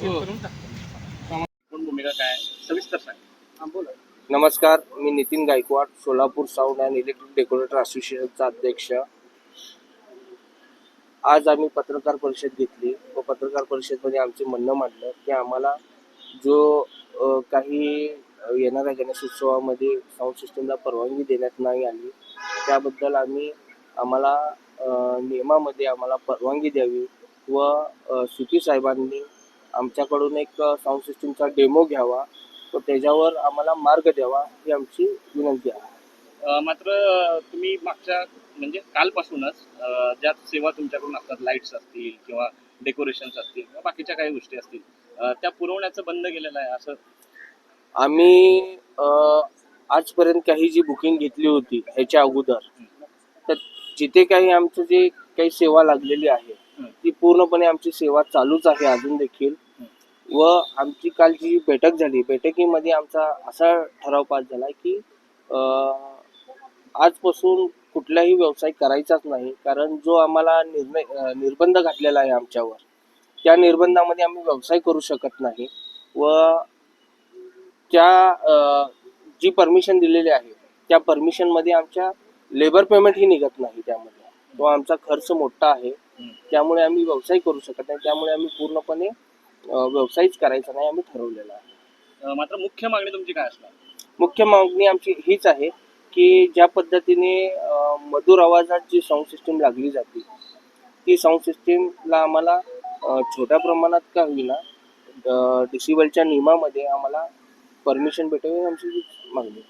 करून टाकतो. पण भूमिका काय सविस्तर सांग. हां बोला. नमस्कार, मी Nitin Gaikwad, Solapur sound and electric decorator असोसिएशनचा अध्यक्ष. आज आम्ही पत्रकार परिषद घेतली व पत्रकार परिषदेमध्ये आमचे म्हणणं मांडलं की आम्हाला जो काही येणाऱ्या गणेशोत्सवामध्ये साऊंड सिस्टमला परवानगी देण्यात नाही आली, त्याबद्दल आम्हाला नियमामध्ये आम्हाला परवानगी द्यावी व सुकी साहेबांनी आमच्याकडून एक साऊंड सिस्टमचा डेमो घ्यावा व त्याच्यावर आम्हाला मार्ग द्यावा ही आमची विनंती आहे. मात्र तुम्ही मागच्या म्हणजे कालपासूनच ज्या सेवा तुमच्याकडून असतात, लाईट्स असतील किंवा डेकोरेशन्स असतील किंवा बाकीच्या काही गोष्टी असतील, त्या पुरवण्याचं बंद केलेलं आहे असं. आम्ही आजपर्यंत काही जी बुकिंग घेतली होती ह्याच्या अगोदर, तर जिथे काही आमचं जे काही सेवा लागलेली आहे ती पूर्णपणे आमची सेवा चालूच आहे अजून देखील. व आमची काल जी बैठक झाली, बैठकीमध्ये आमचा असा ठराव पास झाला की आजपासून कुठलाही व्यवसाय करायचाच नाही, कारण जो आम्हाला निर्बंध घातलेला आहे आमच्यावर, त्या निर्बंधामध्ये आम्ही व्यवसाय करू शकत नाही व त्या जी परमिशन दिलेली आहे त्या परमिशनमध्ये आमच्या लेबर पेमेंट ही निघत नाही. त्यामध्ये तो आमचा खर्च मोठा आहे, त्यामुळे आम्ही व्यवसाय करू शकत नाही. त्यामुळे आम्ही पूर्णपणे व्यवसायच करायचा नाही आम्ही ठरवलेला आहे. मात्र मुख्य मागणी तुमची काय असणार? मुख्य मागणी आमची हीच आहे की ज्या पद्धतीने मधुर आवाजात जी साऊंड सिस्टीम लागली जाते ती साऊंड सिस्टीमला आम्हाला छोट्या प्रमाणात का होईना डिसिबलच्या नियमामध्ये आम्हाला परमिशन भेटावी आमची मागणी.